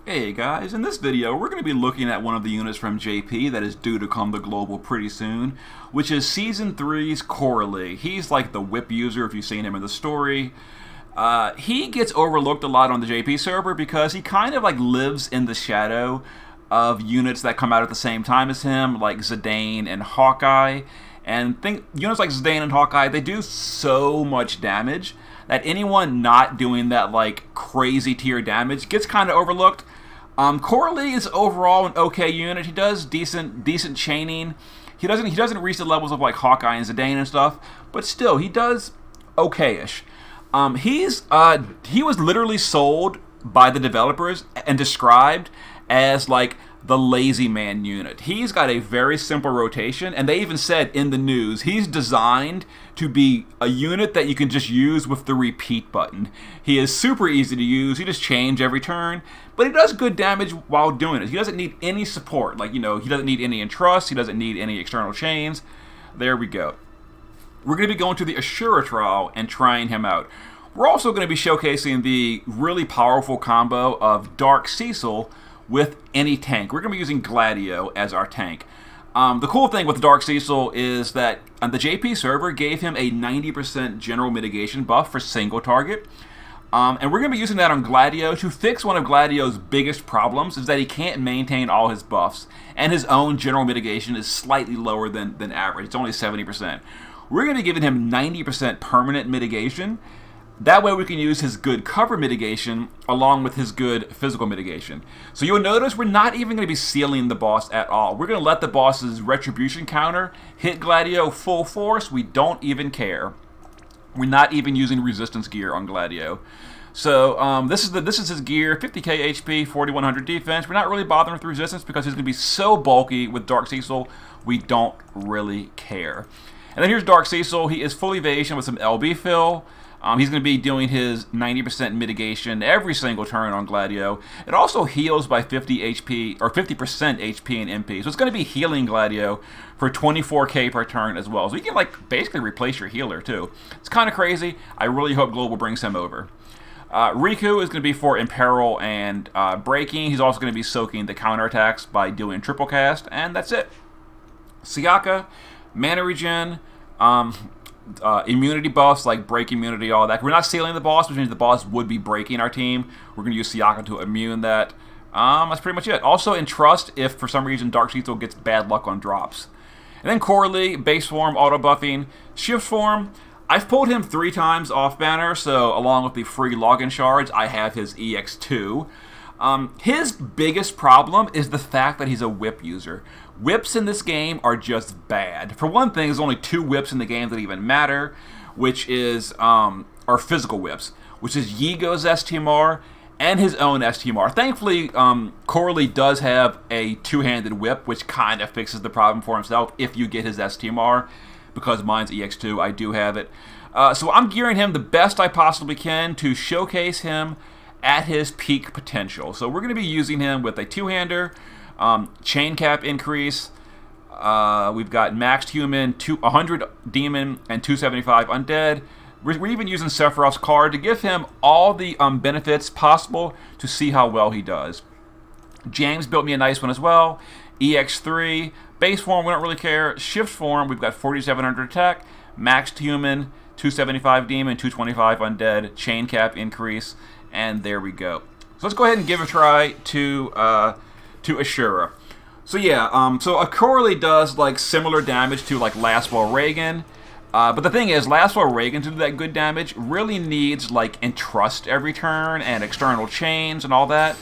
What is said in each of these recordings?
Hey guys, in this video we're going to be looking at one of the units from JP that is due to come to global pretty soon, which is Season 3's Chorale. He's like the whip user if you've seen him in the story. He gets overlooked a lot on the JP server because he kind of like lives in the shadow of units that come out at the same time as him, like Zidane and Hawkeye. And units like Zidane and Hawkeye, they do so much damage that anyone not doing that like crazy tier damage gets kind of overlooked. Chorale is overall an okay unit. He does decent chaining. He doesn't reach the levels of like Hawkeye and Zidane and stuff, but still he does okayish. He was literally sold by the developers and described as like the lazy man unit. He's got a very simple rotation, and they even said in the news he's designed to be a unit that you can just use with the repeat button. He is super easy to use. He just change every turn, but he does good damage while doing it. He doesn't need any support. Like, he doesn't need any entrust. He doesn't need any external chains. There we go. We're going to be going to the Asura trial and trying him out. We're also going to be showcasing the really powerful combo of Dark Cecil with any tank. We're going to be using Gladio as our tank. The cool thing with Dark Cecil is that the JP server gave him a 90% general mitigation buff for single target. And we're going to be using that on Gladio to fix one of Gladio's biggest problems, is that he can't maintain all his buffs, and his own general mitigation is slightly lower than average. It's only 70%. We're going to be giving him 90% permanent mitigation. That way we can use his good cover mitigation along with his good physical mitigation. So you'll notice we're not even going to be sealing the boss at all. We're going to let the boss's retribution counter hit Gladio full force. We don't even care. We're not even using resistance gear on Gladio. So this is his gear: 50k HP, 4100 defense. We're not really bothering with resistance because he's going to be so bulky with Dark Cecil, we don't really care. And then here's Dark Cecil. He is full evasion with some LB fill. He's going to be doing his 90% mitigation every single turn on Gladio. It also heals by 50 HP or 50% HP and MP. So it's going to be healing Gladio for 24k per turn as well. So you can like basically replace your healer too. It's kind of crazy. I really hope Global brings him over. Riku is going to be for Imperil and Breaking. He's also going to be soaking the counterattacks by doing triple cast, and that's it. Sayaka, mana regen, immunity buffs like break immunity, all that. We're not sealing the boss, which means the boss would be breaking our team. We're going to use Sayaka to immune that. That's pretty much it. Also in Trust, if for some reason Dark Cecil gets bad luck on drops. And then Chorale, base form, auto buffing. Shift form, I've pulled him 3 times off banner, so along with the free login shards, I have his EX2. His biggest problem is the fact that he's a whip user. Whips in this game are just bad. For one thing, there's only 2 whips in the game that even matter, which is are physical whips, which is Yigo's STMR and his own STMR. Thankfully, Chorale does have a 2-handed whip, which kind of fixes the problem for himself if you get his STMR. Because mine's EX2, I do have it. So I'm gearing him the best I possibly can to showcase him at his peak potential. So we're going to be using him with a 2-hander, chain cap increase. We've got maxed human, 100 demon, and 275 undead. We're even using Sephiroth's card to give him all the benefits possible to see how well he does. James built me a nice one as well. EX3. Base form, we don't really care. Shift form, we've got 4700 attack, maxed human, 275 demon, 225 undead, chain cap increase, and there we go. So let's go ahead and give a try to Asura. So yeah, so a Chorale does like similar damage to like Lastwell Reagan, but the thing is, Lastwell Reagan to do that good damage really needs like entrust every turn and external chains and all that.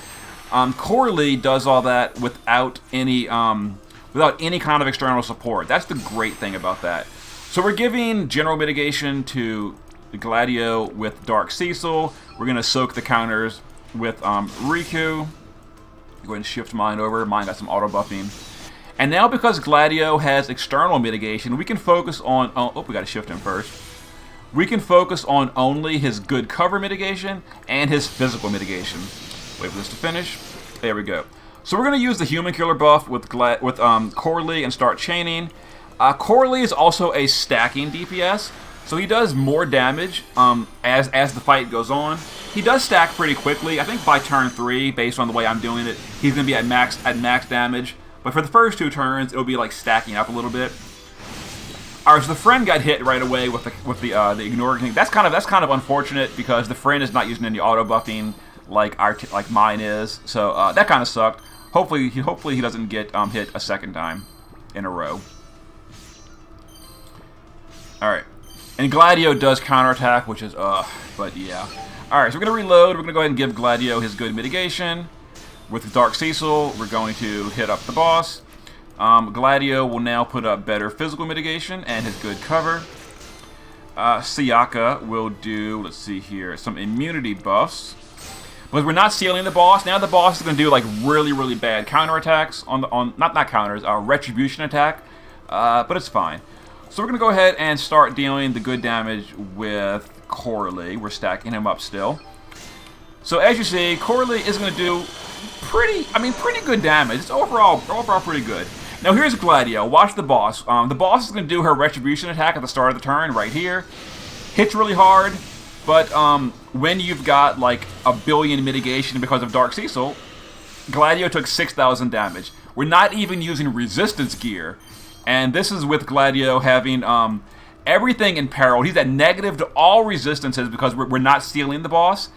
Chorale does all that without any kind of external support. That's the great thing about that. So we're giving general mitigation to Gladio with Dark Cecil. We're going to soak the counters with Riku. Go ahead and shift mine over. Mine got some auto buffing. And now because Gladio has external mitigation, we can focus on... Oh, we got to shift him first. We can focus on only his good cover mitigation and his physical mitigation. Wait for this to finish. There we go. So we're going to use the human killer buff with Chorale and start chaining. Chorale is also a stacking DPS, So he does more damage as the fight goes on. He does stack pretty quickly. I think by turn 3, based on the way I'm doing it, he's going to be at max damage. But for the first 2 turns, it'll be like stacking up a little bit. Alright, so the friend got hit right away with the ignoring thing. That's kind of unfortunate because the friend is not using any auto buffing like mine is. So that kind of sucked. Hopefully he doesn't get hit a second time in a row. Alright. And Gladio does counterattack, which is, but yeah. Alright, so we're going to reload. We're going to go ahead and give Gladio his good mitigation. With Dark Cecil, we're going to hit up the boss. Gladio will now put up better physical mitigation and his good cover. Siaka will do, let's see here, some immunity buffs. But we're not sealing the boss. Now the boss is going to do like really bad counterattacks not counters, retribution attack. But it's fine. So we're going to go ahead and start dealing the good damage with Chorale. We're stacking him up still. So as you see, Chorale is going to do pretty good damage. It's overall pretty good. Now here's Gladio. Watch the boss. The boss is going to do her retribution attack at the start of the turn right here. Hits really hard, but when you've got like a billion mitigation because of Dark Cecil, Gladio took 6,000 damage. We're not even using resistance gear. And this is with Gladio having everything in peril. He's at negative to all resistances because we're not sealing the boss.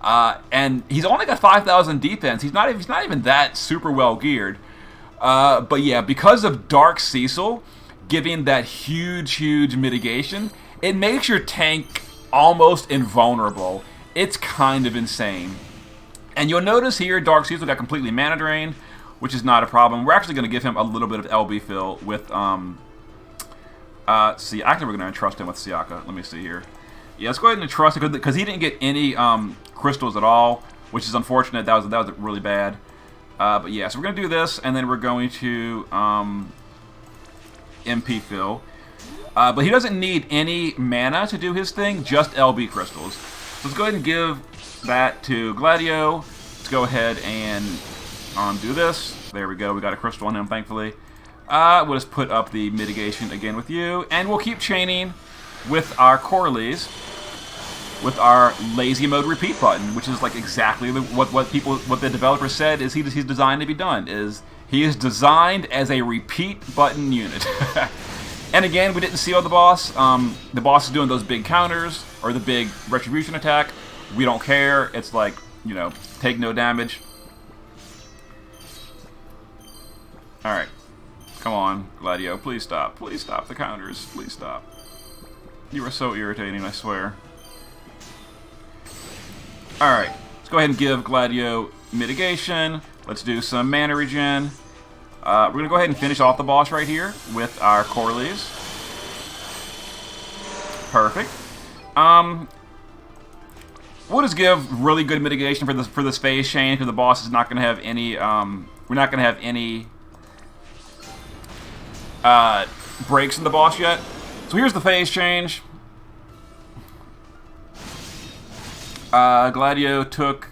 And he's only got 5,000 defense. He's not even that super well geared. But yeah, because of Dark Cecil giving that huge mitigation, it makes your tank almost invulnerable. It's kind of insane. And you'll notice here, Dark Cecil got completely mana drained, which is not a problem. We're actually going to give him a little bit of LB fill with, see, actually we're going to entrust him with Siaka. Let me see here. Yeah, let's go ahead and entrust him, because he didn't get any crystals at all, which is unfortunate. That was really bad. But yeah, so we're going to do this, and then we're going to MP fill. But he doesn't need any mana to do his thing, just LB crystals. So let's go ahead and give that to Gladio. Let's go ahead and do this. There we go. We got a crystal on him, thankfully. We'll just put up the mitigation again with you. And we'll keep chaining with our Chorales with our lazy mode repeat button, which is like exactly what the developer said is he's designed to be done. He is designed as a repeat button unit. And again, we didn't seal the boss. The boss is doing those big counters or the big retribution attack. We don't care. It's like, you know, take no damage. Alright. Come on, Gladio. Please stop. Please stop the counters. Please stop. You are so irritating, I swear. Alright. Let's go ahead and give Gladio mitigation. Let's do some mana regen. We're going to go ahead and finish off the boss right here with our Chorales. Perfect. We'll just give really good mitigation for this phase change because the boss is not going to have any. We're not going to have any breaks in the boss yet. So here's the phase change. Gladio took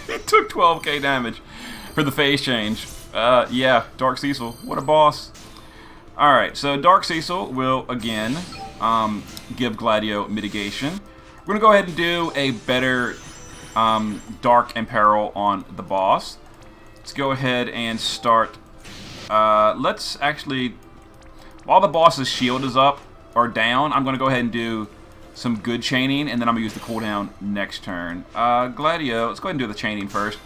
it took 12k damage for the phase change. Yeah, Dark Cecil, what a boss. Alright, so Dark Cecil will again give Gladio mitigation. We're gonna go ahead and do a better Dark and Peril on the boss. Let's go ahead and start. Let's actually, while the boss's shield is up or down, I'm gonna go ahead and do some good chaining, and then I'm gonna use the cooldown next turn. Gladio, let's go ahead and do the chaining first.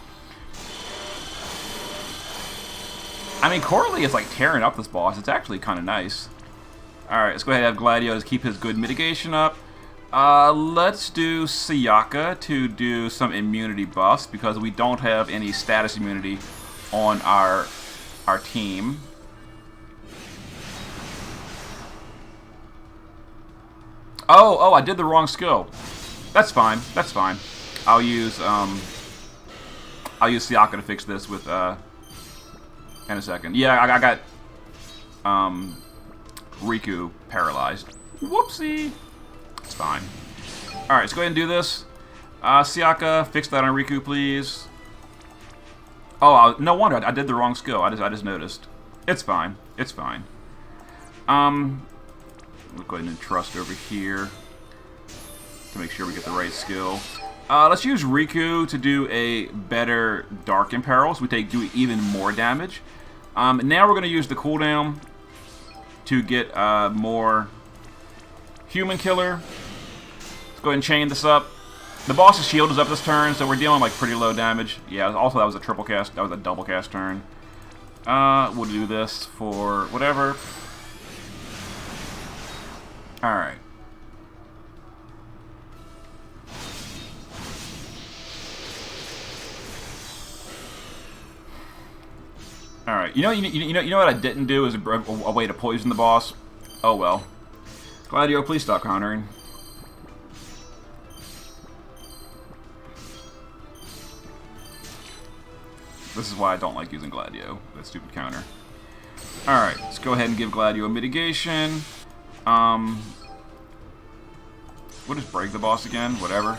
I mean, Chorale is like tearing up this boss. It's actually kind of nice. Alright, let's go ahead and have Gladio just keep his good mitigation up. Let's do Siaka to do some immunity buffs because we don't have any status immunity on our team. Oh, I did the wrong skill. That's fine. That's fine. I'll use Siaka to fix this with in a second. Yeah, I got Riku paralyzed. Whoopsie. It's fine. Alright, let's go ahead and do this. Siaka, fix that on Riku, please. Oh, no wonder. I did the wrong skill. I just noticed. It's fine. It's fine. We'll go ahead and trust over here to make sure we get the right skill. Let's use Riku to do a better Dark Imperil, so we do even more damage. Now we're going to use the cooldown to get more Human Killer. Let's go ahead and chain this up. The boss's shield is up this turn, so we're dealing like pretty low damage. Yeah, also that was a triple cast. That was a double cast turn. We'll do this for whatever. Alright. Alright, you know what I didn't do is a way to poison the boss? Oh well. Gladio, please stop countering. This is why I don't like using Gladio, that stupid counter. Alright, let's go ahead and give Gladio a mitigation. We'll just break the boss again, whatever.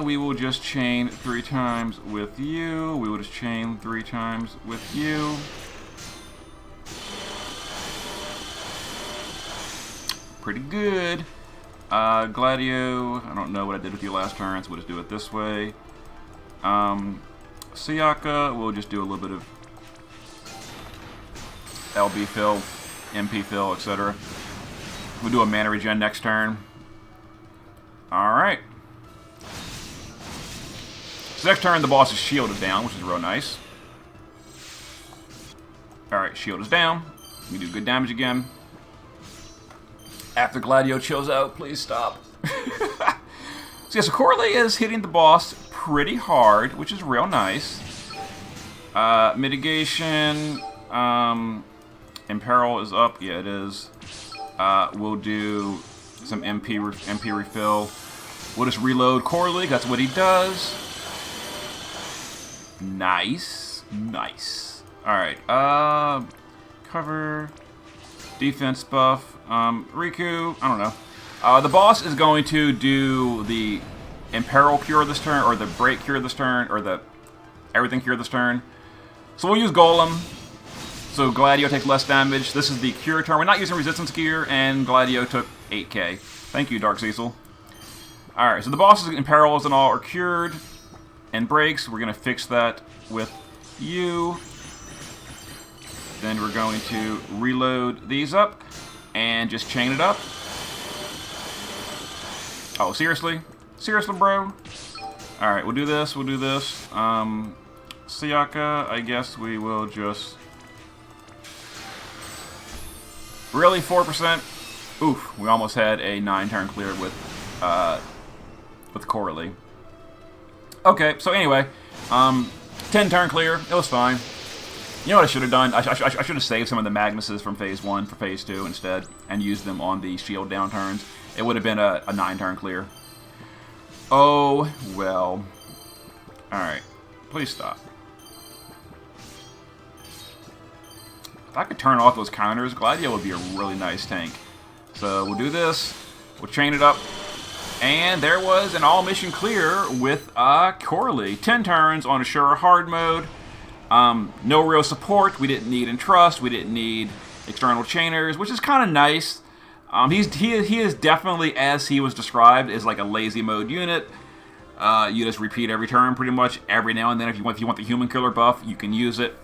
We will just chain 3 times with you. We will just chain 3 times with you. Pretty good. Gladio, I don't know what I did with you last turn, so we'll just do it this way. Sayaka, we'll just do a little bit of LB fill, MP fill, etc. We'll do a mana regen next turn. Alright. So next turn, the boss's shield is down, which is real nice. Alright, shield is down. We do good damage again. After Gladio chills out, please stop. So yeah, so Chorale is hitting the boss pretty hard, which is real nice. Mitigation, Imperil is up. Yeah, it is. We'll do some MP refill. We'll just reload Chorale. That's what he does. Nice. Nice. Alright. Cover. Defense buff. Riku. I don't know. The boss is going to do the Imperil cure this turn, or the break cure this turn, or the everything cure this turn. So we'll use Golem. So Gladio takes less damage. This is the cure turn. We're not using resistance gear, and Gladio took 8k. Thank you, Dark Cecil. Alright, so the boss's Imperils and all are cured and breaks. We're going to fix that with you. Then we're going to reload these up and just chain it up. Oh, seriously? Seriously, bro? Alright, we'll do this, we'll do this. Sayaka, I guess we will just... Really, 4%? Oof, we almost had a 9-turn clear with Chorale. Okay, so anyway, 10-turn clear, it was fine. You know what I should have done? I should have saved some of the Magnuses from Phase 1 for Phase 2 instead, and used them on the shield down turns. It would have been a 9-turn clear. Oh, well. Alright. Please stop. If I could turn off those counters, Gladio would be a really nice tank. So we'll do this. We'll chain it up. And there was an all-mission clear with Chorale. 10 turns on Asura hard mode. No real support. We didn't need Entrust. We didn't need external chainers, which is kind of nice. He is definitely, as he was described, is like a lazy mode unit. You just repeat every turn pretty much. Every now and then, if you want the human killer buff, you can use it.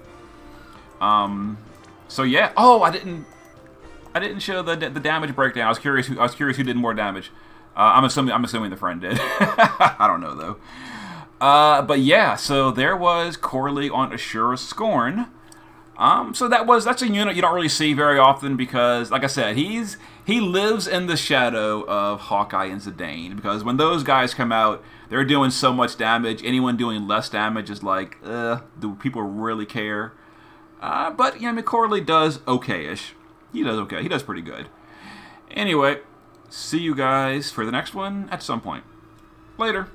So yeah. Oh, I didn't show the damage breakdown. I was curious who did more damage. I'm assuming the friend did. I don't know though. But yeah, so there was Chorale on Asura Scorn. So that's a unit you don't really see very often because, like I said, he lives in the shadow of Hawkeye and Zidane, because when those guys come out, they're doing so much damage. Anyone doing less damage is like, do people really care? But yeah, I mean, Chorale does okay-ish. He does okay. He does pretty good. Anyway, see you guys for the next one at some point. Later.